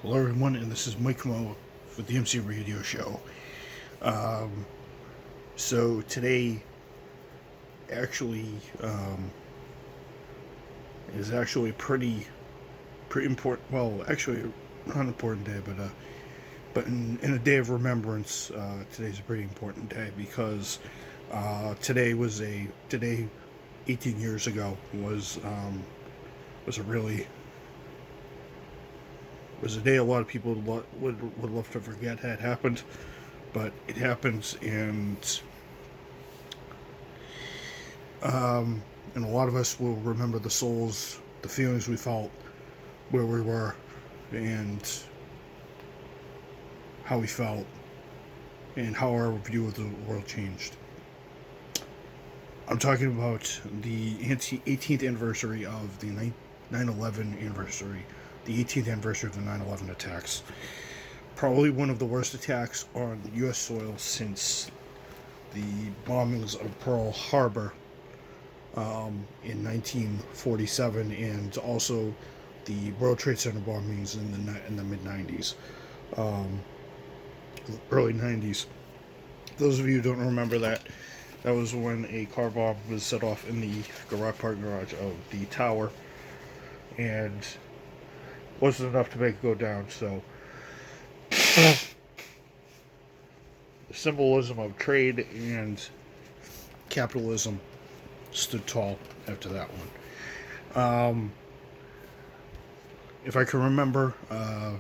Hello, everyone, and this is Mike Mo with the MC Radio Show. Um, so today, actually, is actually pretty important. Well, actually, not an important day, but in a day of remembrance, today's a pretty important day because today 18 years ago was a really was a day a lot of people would love to forget had happened, but it happens, and a lot of us will remember the feelings we felt, where we were, and how we felt, and how our view of the world changed. I'm talking about the 18th anniversary of the 9/11 anniversary, the 18th anniversary of the 9/11 attacks. Probably one of the worst attacks on U.S. soil since the bombings of Pearl Harbor in 1947, and also the World Trade Center bombings in the mid 90s, um, early 90s. Those of you who don't remember that, that was when a car bomb was set off in the parking garage of the tower, and wasn't enough to make it go down. So the symbolism of trade and capitalism stood tall after that one. If I can remember, I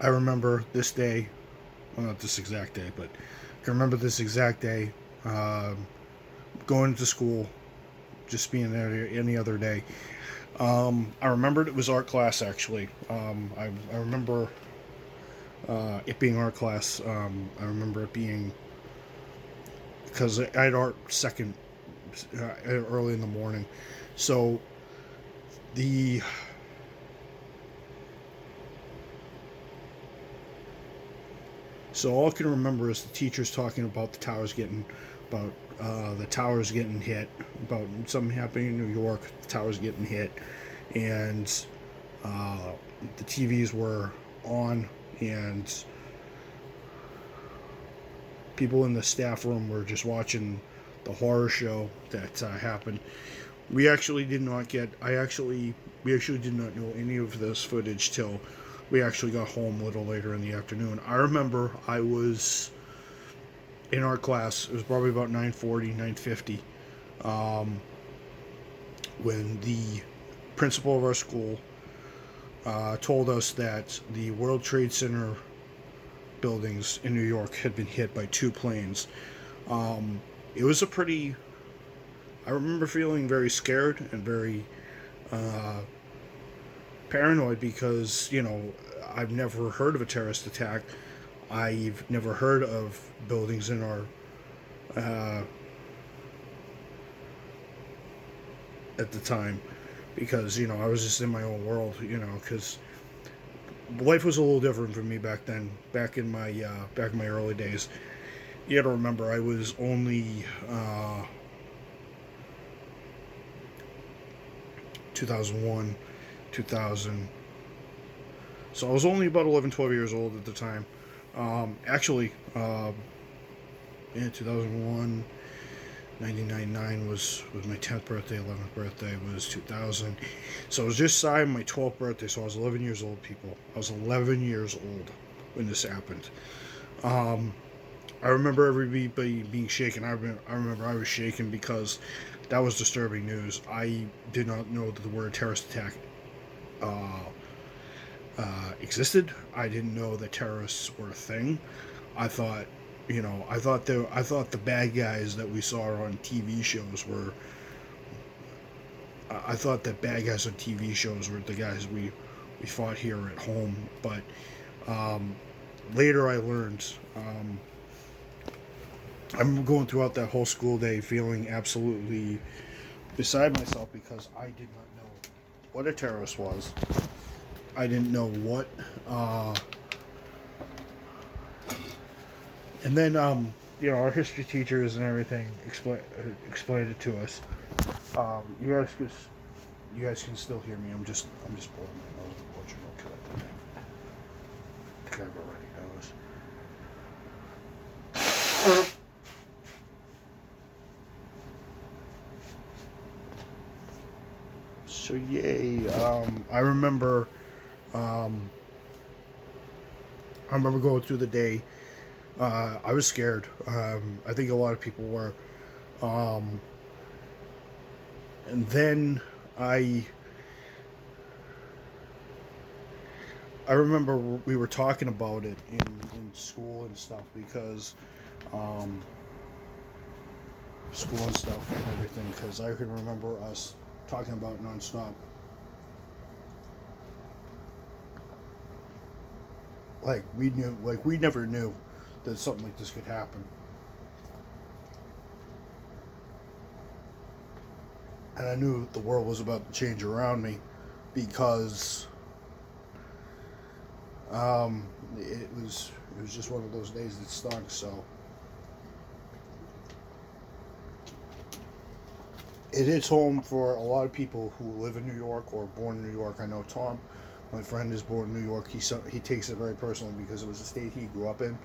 remember this day. Well, not this exact day, but I can remember this exact day. Going to school, just being there any other day. I remembered it was art class, actually. I remember it being art class. I remember it being because I had art second early in the morning. So the so all I can remember is the teachers talking about the towers getting hit, about something happening in New York, the towers getting hit, and uh, the TVs were on, and people in the staff room were just watching the horror show that happened. We actually did not get. We actually did not know any of this footage till we actually got home a little later in the afternoon. I remember I was in our class. It was probably about 9:40, 9:50, when the principal of our school told us that the World Trade Center buildings in New York had been hit by two planes. It was a pretty. I remember feeling very scared and very paranoid because, I've never heard of a terrorist attack. I've never heard of buildings in our uh, at the time, because I was just in my own world, because life was a little different for me back then, back in my early days. You got to remember, I was only 2001, 2000. So I was only about 11, 12 years old at the time. Actually, in 2001, 1999 was my 10th birthday, 11th birthday was 2000. So it was just shy of my 12th birthday, so I was 11 years old, people. I was 11 years old when this happened. Um, I remember everybody being shaken. I remember I was shaken because that was disturbing news. I did not know that the word terrorist attack uh, existed. I didn't know that terrorists were a thing. I thought, I thought the bad guys that we saw on TV shows were. I thought that bad guys on TV shows were the guys we fought here at home. But um, later I learned. I'm going throughout that whole school day feeling absolutely beside myself because I did not know what a terrorist was. I didn't know what. And then, our history teachers and everything explained it to us. You ask us. you guys can still hear me. I'm just blowing my nose, unfortunately. Okay, everybody knows. So yay! Um, I remember going through the day. I was scared. I think a lot of people were. Um, and then I I remember we were talking about it in school and stuff because um, school and stuff and everything because I can remember us talking about it nonstop. Like we never knew that something like this could happen, and I knew the world was about to change around me because um, it was just one of those days that stunk. So it is home for a lot of people who live in New York or born in New York. I know Tom, my friend, is born in New York. He takes it very personally because it was a state he grew up in.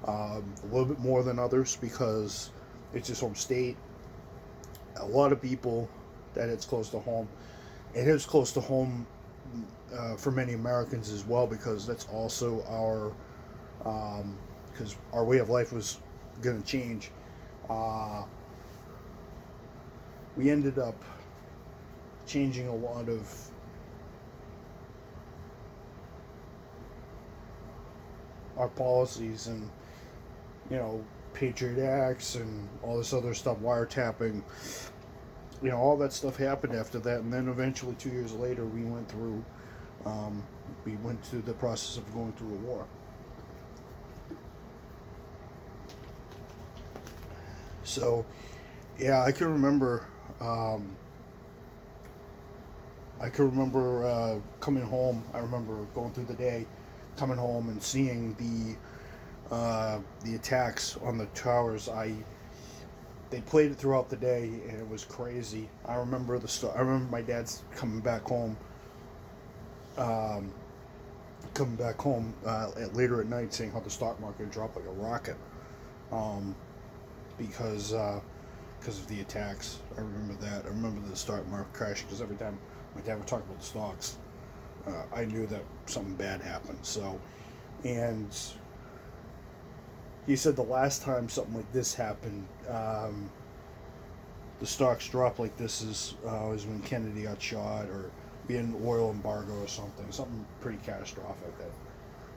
A little bit more than others because it's his home state. A lot of people that it's close to home. It is close to home for many Americans as well because that's also because our way of life was going to change. Uh, we ended up changing a lot of our policies and Patriot Acts and all this other stuff, wiretapping. All that stuff happened after that, and then eventually 2 years later, um, we went through the process of going through a war. So, yeah, Um, I can remember coming home. I remember going through the day, coming home and seeing the attacks on the towers. They played it throughout the day, and it was crazy. I remember I remember my dad's um, coming back home later at night, saying how the stock market dropped like a rocket, um, because of the attacks. I remember that. I remember the stock market crashing because every time my dad would talk about the stocks, I knew that something bad happened. So, and he said the last time something like this happened, the stocks dropped like this was when Kennedy got shot, or we had an oil embargo or something pretty catastrophic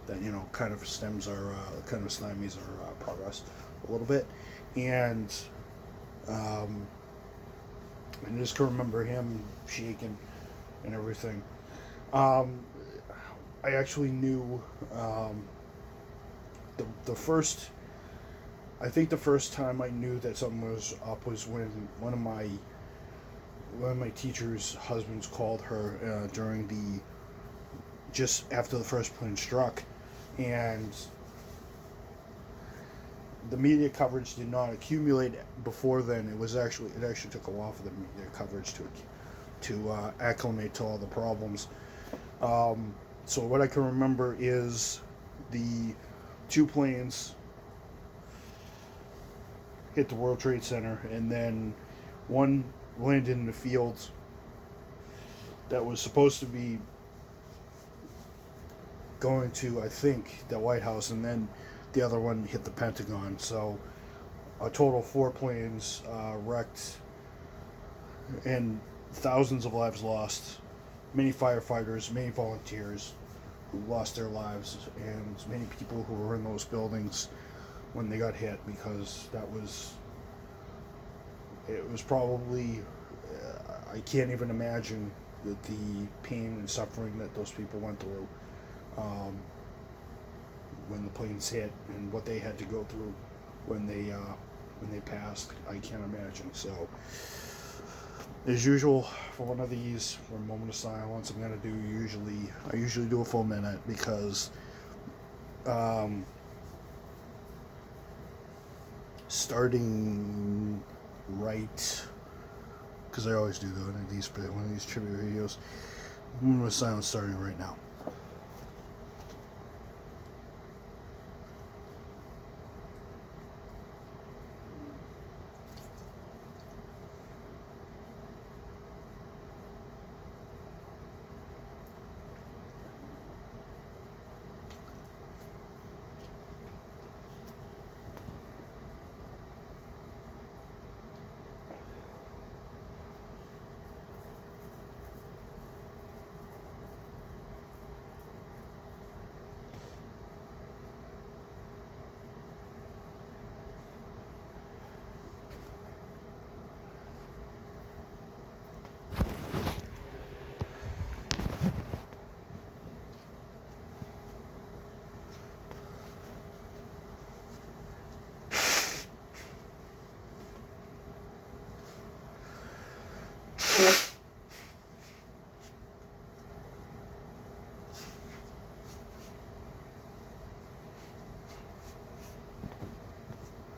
that kind of stymies our progress a little bit, and I just can remember him shaking and everything. Um, I actually knew the first. I think the first time I knew that something was up was when one of my teacher's husbands called her during the just after the first plane struck, and the media coverage did not accumulate before then. It actually took a while for the media coverage to acclimate to all the problems. So what I can remember is the two planes hit the World Trade Center, and then one landed in the field that was supposed to be going to, I think, the White House, and then the other one hit the Pentagon. So a total of four planes wrecked, and thousands of lives lost. Many firefighters, many volunteers who lost their lives, and many people who were in those buildings when they got hit, because it was probably, I can't even imagine the pain and suffering that those people went through when the planes hit, and what they had to go through when they passed. I can't imagine. So, as usual, for one of these, for a moment of silence, I usually do a full minute because starting right because I always do one of these tribute videos. I'm going to silence starting right now.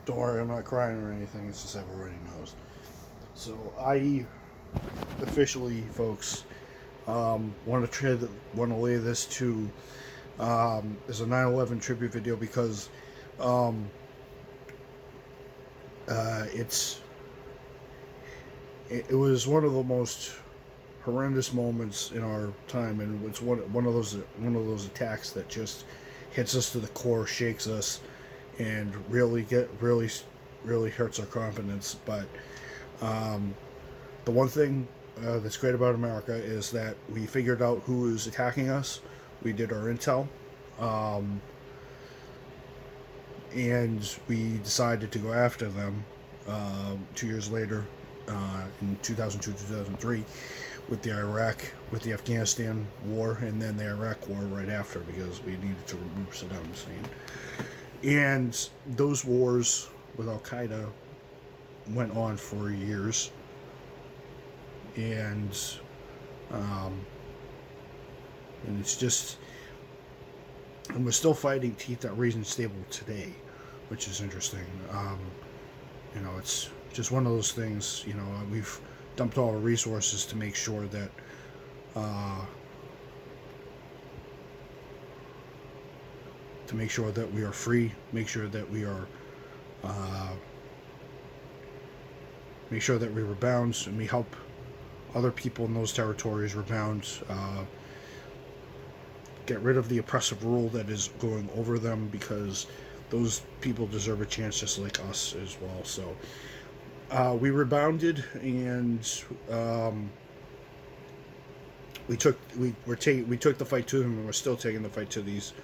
Don't worry, I'm not crying or anything. It's just everybody knows. So I officially, folks, want to lay this to as a 9/11 tribute video because it was one of the most horrendous moments in our time, and it's one of those attacks that just hits us to the core, shakes us, and really hurts our confidence. But the one thing that's great about America is that we figured out who is attacking us. We did our intel, and we decided to go after them 2 years later, in 2002, 2003, with the Afghanistan war, and then the Iraq war right after, because we needed to remove Saddam Hussein. And those wars with Al Qaeda went on for years, and it's just, and we're still fighting to keep that region stable today, which is interesting. It's just one of those things. We've dumped all our resources to make sure that we are free, make sure that we rebound, and we help other people in those territories rebound, get rid of the oppressive rule that is going over them, because those people deserve a chance just like us as well. So we rebounded, and we took the fight to them, and we're still taking the fight to these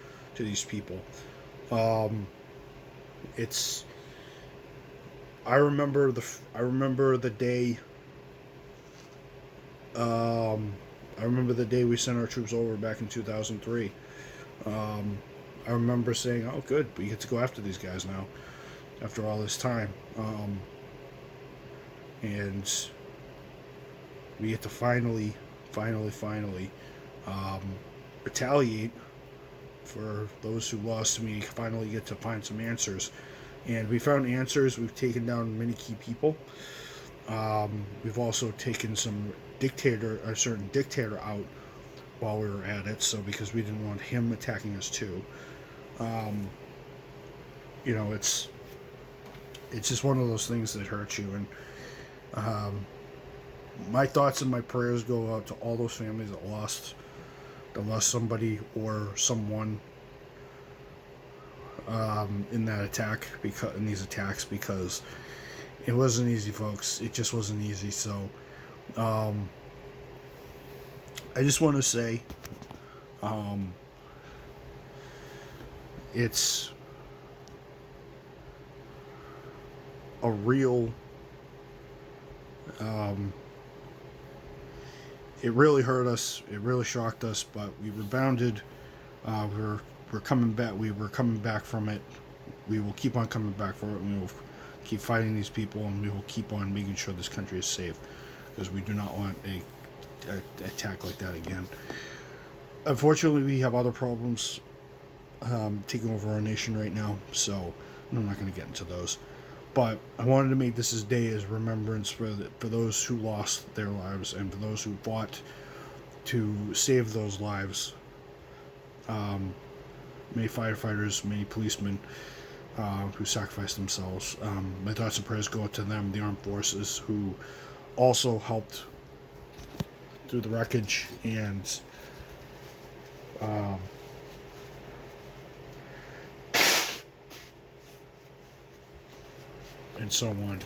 people. I remember the day. I remember the day we sent our troops over back in 2003. I remember saying, "Oh, good, we get to go after these guys now, after all this time." And we get to finally retaliate for those who lost. We finally get to find some answers, and we found answers. We've taken down many key people. We've also taken a certain dictator out while we were at it, so because we didn't want him attacking us too. It's just one of those things that hurt you, and my thoughts and my prayers go out to all those families that lost somebody or someone in these attacks, because it wasn't easy, folks. It just wasn't easy. So I just want to say, it's a real, it really hurt us. It really shocked us, but we rebounded. We're coming back. We were coming back from it. We will keep on coming back from it, and we will keep fighting these people, and we will keep on making sure this country is safe, because we do not want a attack like that again. Unfortunately, we have other problems taking over our nation right now, so I'm not going to get into those. But I wanted to make this day as remembrance for those who lost their lives and for those who fought to save those lives. Many firefighters, many policemen who sacrificed themselves. My thoughts and prayers go out to them, the armed forces, who also helped through the wreckage um, and so on.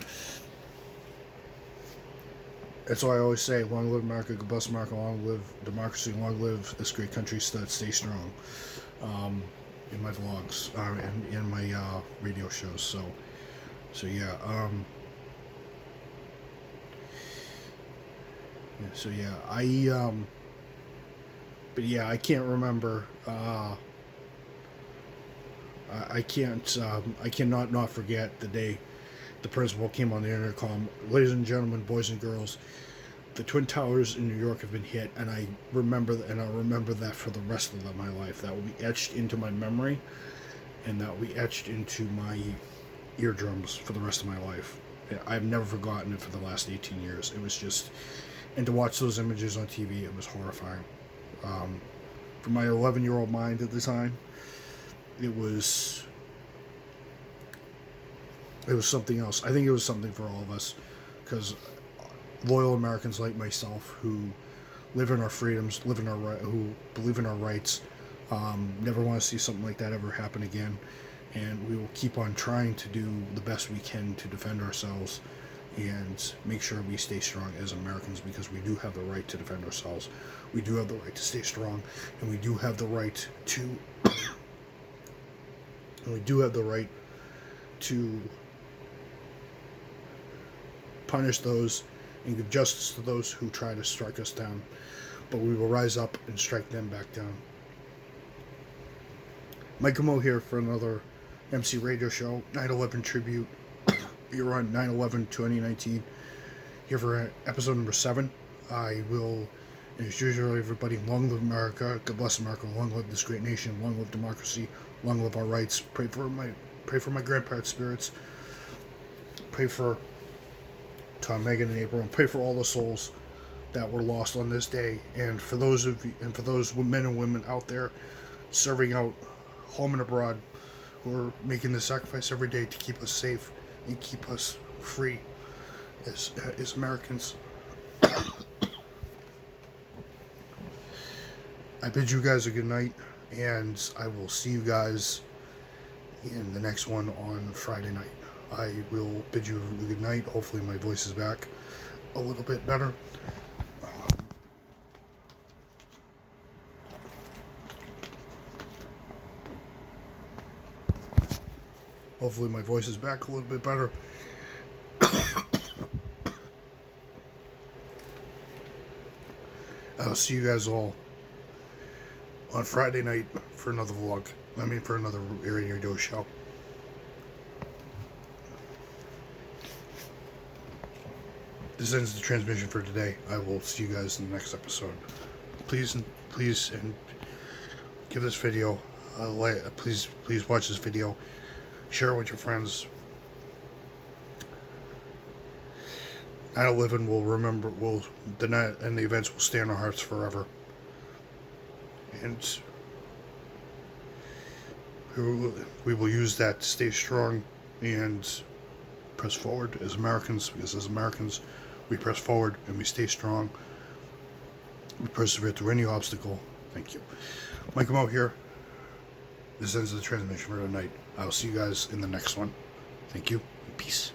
That's why I always say, long live America, God bless America, long live democracy, long live this great country that stay strong. In my vlogs, and in my radio shows. So yeah. So yeah, but yeah, I can't remember. I can't. I cannot not forget the day the principal came on the intercom. Ladies and gentlemen, boys and girls, the Twin Towers in New York have been hit, and I remember, and I'll remember that for the rest of my life. That will be etched into my memory, and that will be etched into my eardrums for the rest of my life. I've never forgotten it for the last 18 years. It was just, and to watch those images on TV, it was horrifying. For my 11-year-old mind at the time, it was something else. I think it was something for all of us, because loyal Americans like myself who live in our freedoms, who believe in our rights, never want to see something like that ever happen again. And we will keep on trying to do the best we can to defend ourselves and make sure we stay strong as Americans, because we do have the right to defend ourselves. We do have the right to stay strong, and we do have the right to and we do have the right to punish those and give justice to those who try to strike us down. But we will rise up and strike them back down. Mike Mo here for another MC radio show, 9/11 tribute. You're on 9/11/2019. Here for episode number 7. I will, as usual, everybody, long live America, God bless America, long live this great nation, long live democracy, long live our rights. Pray for my grandparents' spirits. Pray for Tom, Megan, and April, and pray for all the souls that were lost on this day, and for those men and women out there serving out home and abroad, who are making the sacrifice every day to keep us safe and keep us free as Americans. I bid you guys a good night, and I will see you guys in the next one on Friday night. I will bid you a good night. Hopefully my voice is back a little bit better. Hopefully my voice is back a little bit better. I'll see you guys all on Friday night for another vlog. For another radio show. This ends the transmission for today. I will see you guys in the next episode. Please, and give this video a like. Please watch this video. Share it with your friends. 9/11 will remember. The night and the events will stay in our hearts forever. And we will use that to stay strong and press forward as Americans, because as Americans, we press forward and we stay strong. We persevere through any obstacle. Thank you. Mike Mo here. This ends the transmission for tonight. I will see you guys in the next one. Thank you, and peace.